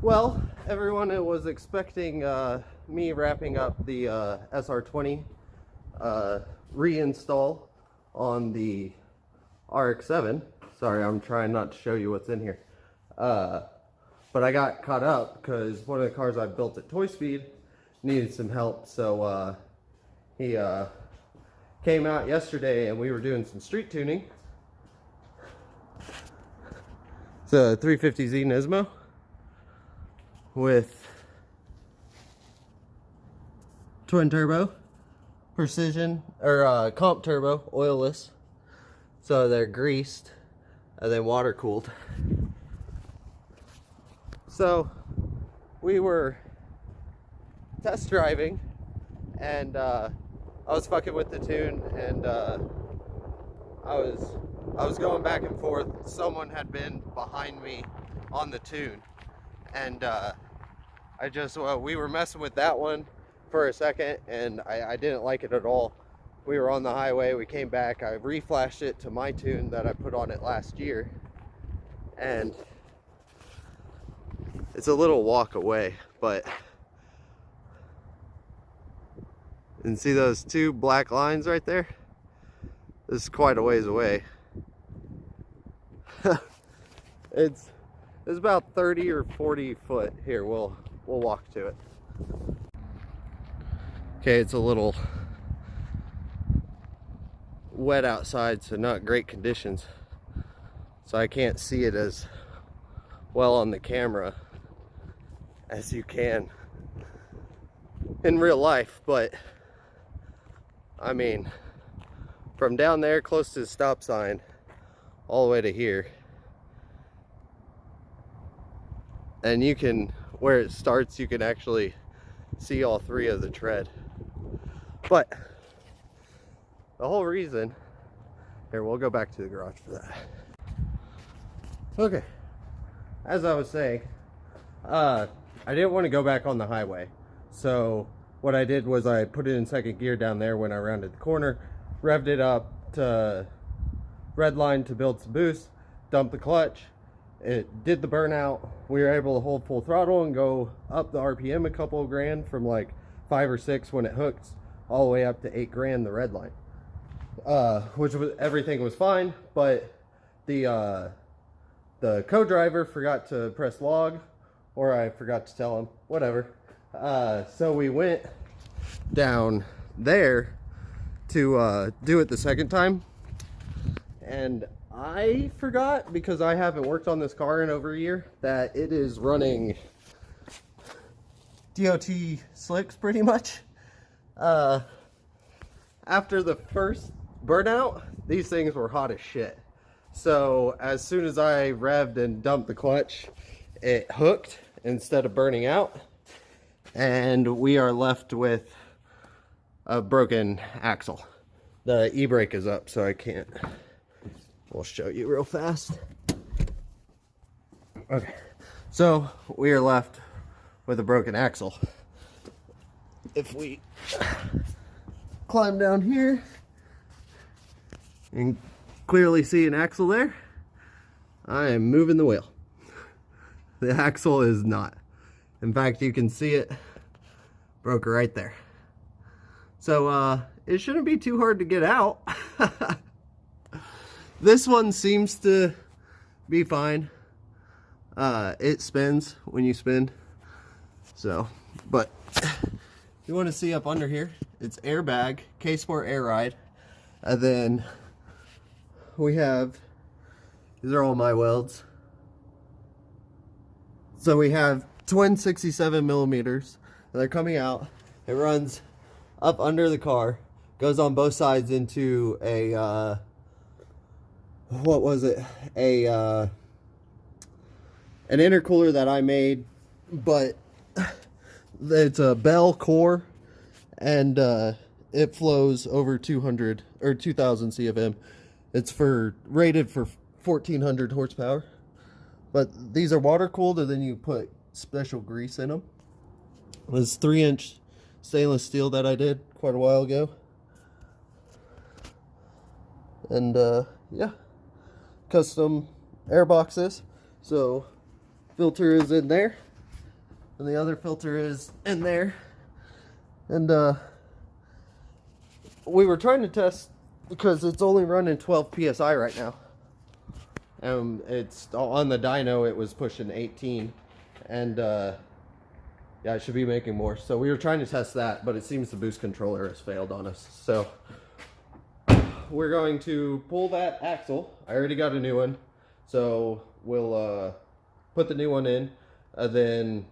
Well, everyone was expecting me wrapping up the SR20 reinstall on the RX-7. Sorry, I'm trying not to show you what's in here. But I got caught up because one of the cars I built at Toy Speed needed some help. So he came out yesterday and we were doing some street tuning. It's a 350Z Nismo with twin turbo, precision, or comp turbo, oilless. So they're greased and then water cooled. So we were test driving and I was fucking with the tune, and I was going back and forth. Someone had been behind me on the tune, and we were messing with that one for a second, and I didn't like it at all. We were on the highway, we came back, I reflashed it to my tune that I put on it last year, and it's a little walk away, but and see those two black lines right there? This is quite a ways away. It's about 30 or 40 foot. Here, we'll walk to it. Okay, it's a little wet outside, so not great conditions. So I can't see it as well on the camera as you can in real life, but I mean, from down there close to the stop sign all the way to here, and you can, where it starts, you can actually see all three of the tread. But the whole reason, here, we'll go back to the garage for that. Okay, as I was saying, I didn't want to go back on the highway, so what I did was I put it in second gear down there when I rounded the corner, revved it up to red line to build some boost, dumped the clutch. It did the burnout. We were able to hold full throttle and go up the RPM a couple of grand from like 5 or 6 when it hooked all the way up to 8 grand the red line. Which was, everything was fine, but the co-driver forgot to press log, or I forgot to tell him, whatever. So we went down there to do it the second time, and I forgot, because I haven't worked on this car in over a year, that it is running DOT slicks pretty much. After the first burnout, these things were hot as shit. So as soon as I revved and dumped the clutch, it hooked instead of burning out, and we are left with a broken axle. The e-brake is up, so I can't. We'll show you real fast. Okay, so we are left with a broken axle. If we climb down here and clearly see an axle there, I am moving the wheel. The axle is not. In fact, you can see it broke right there. So it shouldn't be too hard to get out. This one seems to be fine. It spins when you spin. So, but you want to see up under here, it's airbag, K-Sport Air Ride. And then we have, these are all my welds. So we have twin 67 millimeters. And they're coming out. It runs up under the car, goes on both sides into a, what was it? An intercooler that I made, but it's a Bell core, and it flows over 200 or 2000 CFM. It's rated for 1400 horsepower. But these are water cooled, and then you put special grease in them. It was 3-inch stainless steel that I did quite a while ago. And yeah, custom air boxes. So filter is in there. and the other filter is in there. And we were trying to test because it's only running 12 psi right now. It's on the dyno, it was pushing 18, and yeah, I should be making more. So we were trying to test that, but it seems the boost controller has failed on us. So we're going to pull that axle. I already got a new one, so we'll put the new one in, then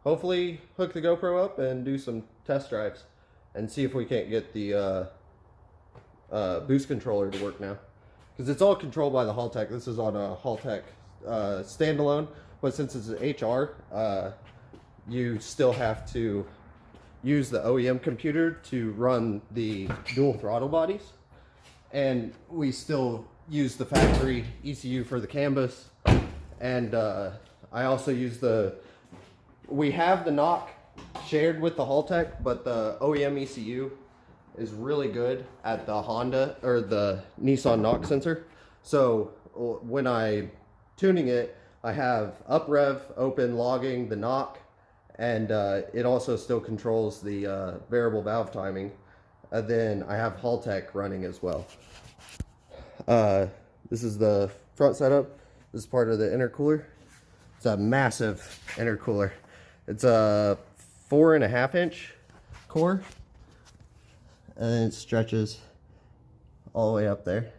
hopefully hook the GoPro up and do some test drives and see if we can't get the boost controller to work now, because it's all controlled by the Haltech. This is on a Haltech standalone, but since it's an HR, you still have to use the OEM computer to run the dual throttle bodies, and we still use the factory ECU for the canvas. And I also use we have the knock shared with the Haltech, but the OEM ECU is really good at the Honda or the Nissan knock sensor. So when I'm tuning it, I have up rev open, logging the knock, and it also still controls the variable valve timing. And then I have Haltech running as well. This is the front setup. This is part of the intercooler. It's a massive intercooler. It's a 4.5 inch core, and it stretches all the way up there.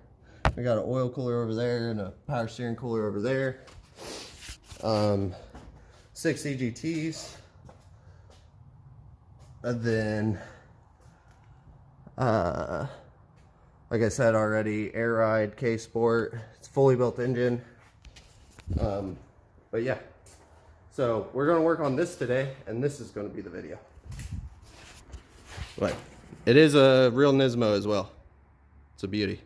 We got an oil cooler over there and a power steering cooler over there. 6 EGTs, and then like I said already, Air Ride K Sport. It's a fully built engine. But yeah, so we're going to work on this today, and this is going to be the video. But it is a real Nismo as well. It's a beauty.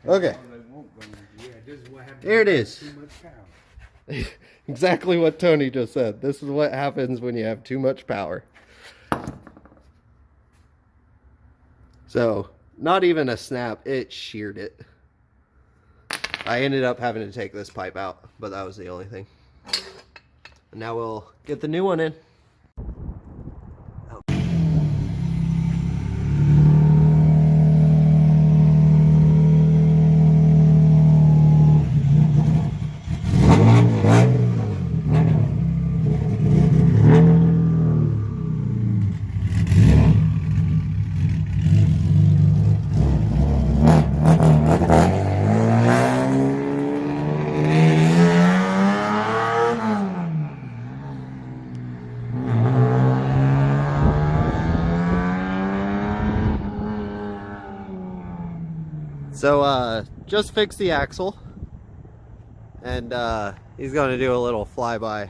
Okay. Here it is. Exactly what Tony just said. This is what happens when you have too much power. So, not even a snap, it sheared it. I ended up having to take this pipe out, but that was the only thing. And now we'll get the new one in. So just fixed the axle, and he's going to do a little flyby.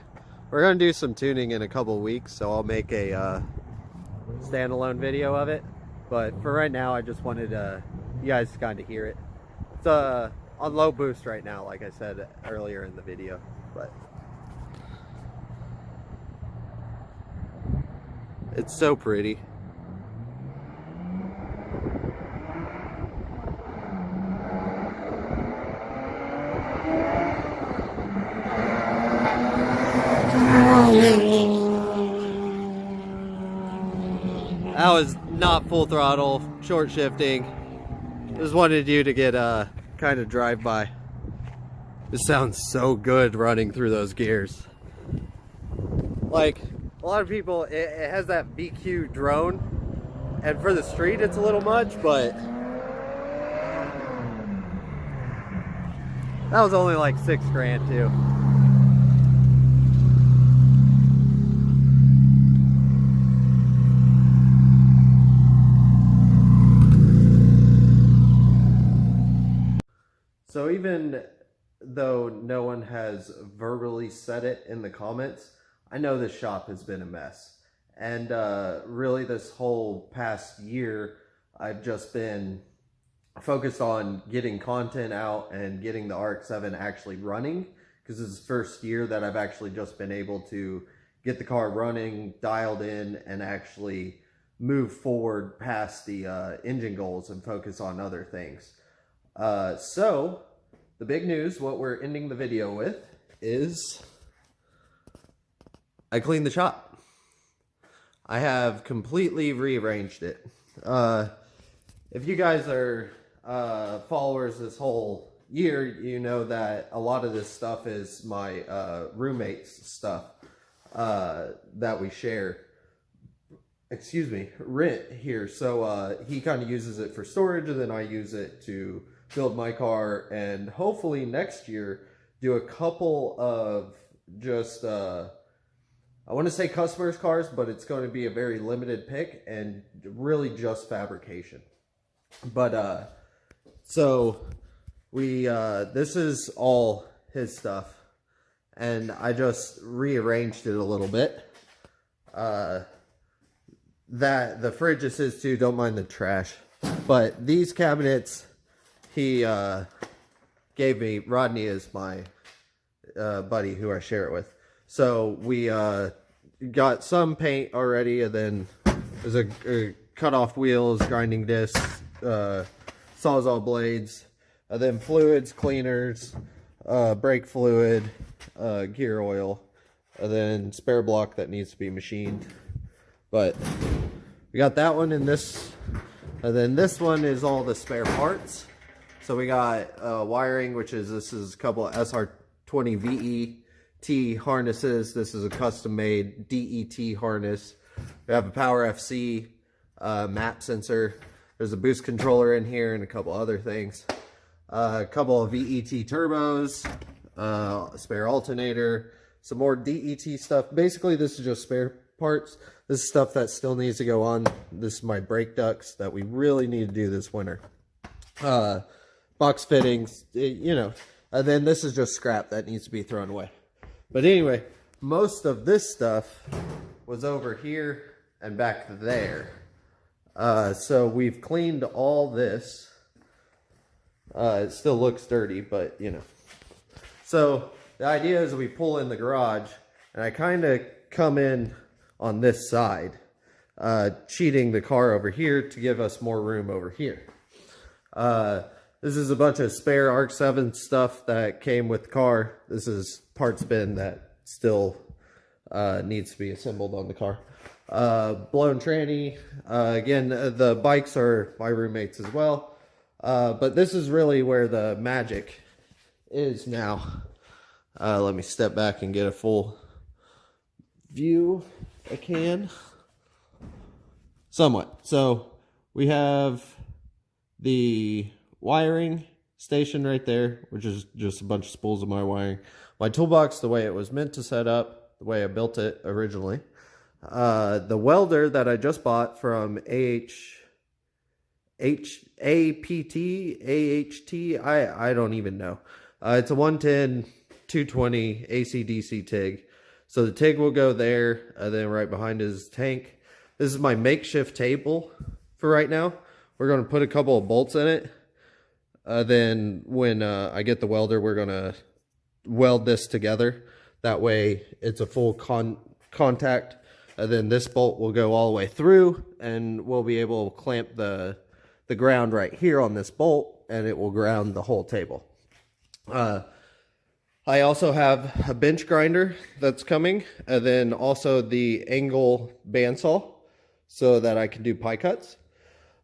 We're going to do some tuning in a couple weeks, so I'll make a standalone video of it. But for right now, I just wanted you guys to kind of hear it. It's on low boost right now, like I said earlier in the video. But it's so pretty. That was not full throttle, short shifting. Just wanted you to get a kind of drive by. This sounds so good running through those gears. Like, a lot of people, it has that BQ drone, and for the street it's a little much, but that was only like $6 grand too. So even though no one has verbally said it in the comments, I know this shop has been a mess. And really this whole past year, I've just been focused on getting content out and getting the RX-7 actually running, because this is the first year that I've actually just been able to get the car running, dialed in, and actually move forward past the engine goals and focus on other things. So the big news, what we're ending the video with, is I cleaned the shop. I have completely rearranged it. If you guys are followers this whole year, you know that a lot of this stuff is my roommate's stuff that we share. Rent here. So he kind of uses it for storage, and then I use it to build my car, and hopefully next year do a couple of just I want to say customers' cars, but it's going to be a very limited pick and really just fabrication. But so we this is all his stuff, and I just rearranged it a little bit. That the fridge is his too, don't mind the trash. But these cabinets he gave me. Rodney is my buddy who I share it with. So we got some paint already, and then there's a cut off wheels, grinding discs, sawzall blades, and then fluids, cleaners, brake fluid, gear oil, and then spare block that needs to be machined. But we got that one in this, and then this one is all the spare parts. So we got wiring, which is, this is a couple of SR20 VET harnesses. This is a custom made DET harness. We have a Power FC map sensor. There's a boost controller in here and a couple other things. A couple of VET turbos, a spare alternator, some more DET stuff. Basically, this is just spare parts. This is stuff that still needs to go on. This is my brake ducts that we really need to do this winter. Box fittings, you know. And then this is just scrap that needs to be thrown away. But anyway, most of this stuff was over here and back there. So we've cleaned all this. It still looks dirty, but you know. So the idea is we pull in the garage, and I kind of come in on this side, cheating the car over here to give us more room over here. This is a bunch of spare Arc 7 stuff that came with the car. This is parts bin that still needs to be assembled on the car. Blown tranny. Again, the bikes are my roommates as well. But this is really where the magic is now. Let me step back and get a full view if I can. Somewhat. So we have the wiring station right there, which is just a bunch of spools of my wiring. My toolbox, the way it was meant to set up, the way I built it originally. The welder that I just bought from APT, I don't even know. It's a 110, 220 AC/DC TIG. So the TIG will go there, and then right behind is tank. This is my makeshift table for right now. We're going to put a couple of bolts in it. Then when I get the welder, we're going to weld this together. That way it's a full contact. And then this bolt will go all the way through, and we'll be able to clamp the ground right here on this bolt, and it will ground the whole table. I also have a bench grinder that's coming, and then also the angle bandsaw so that I can do pie cuts.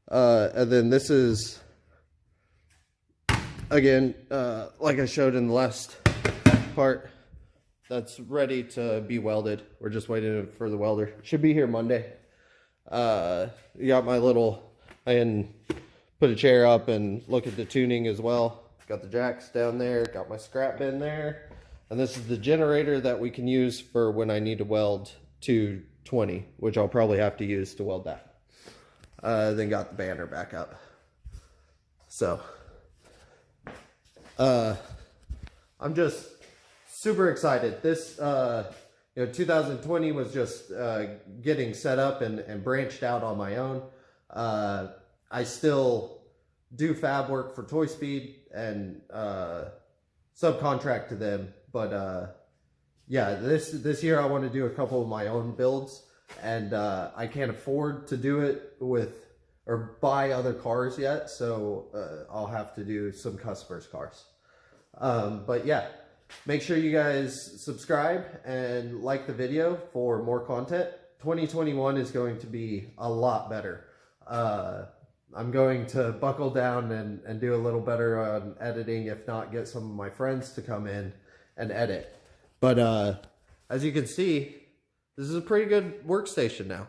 And then this is, again, like I showed in the last part, that's ready to be welded. We're just waiting for the welder. Should be here Monday. You got my little, I can put a chair up and look at the tuning as well. Got the jacks down there, got my scrap bin there. And this is the generator that we can use for when I need to weld 220, which I'll probably have to use to weld that. Then got the banner back up. So, I'm just super excited. This, 2020 was just getting set up and branched out on my own. I still do fab work for Toy Speed and subcontract to them, but yeah, this year I want to do a couple of my own builds, and I can't afford to do it with or buy other cars yet, so I'll have to do some customers' cars. But yeah, Make sure you guys subscribe and like the video for more content. 2021 is going to be a lot better. I'm going to buckle down and do a little better on editing, if not get some of my friends to come in and edit. But as you can see, this is a pretty good workstation now.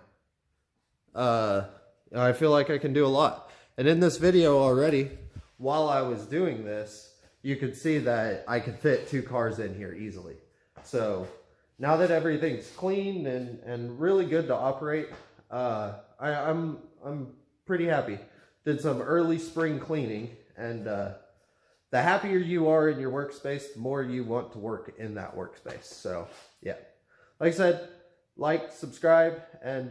I feel like I can do a lot. And in this video already, while I was doing this, you could see that I could fit 2 cars in here easily. So now that everything's clean and really good to operate, I'm pretty happy. Did some early spring cleaning, and the happier you are in your workspace, the more you want to work in that workspace. So yeah, like I said, like, subscribe, and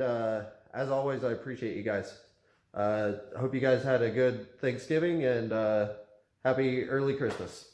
as always, I appreciate you guys. Hope you guys had a good Thanksgiving, and happy early Christmas.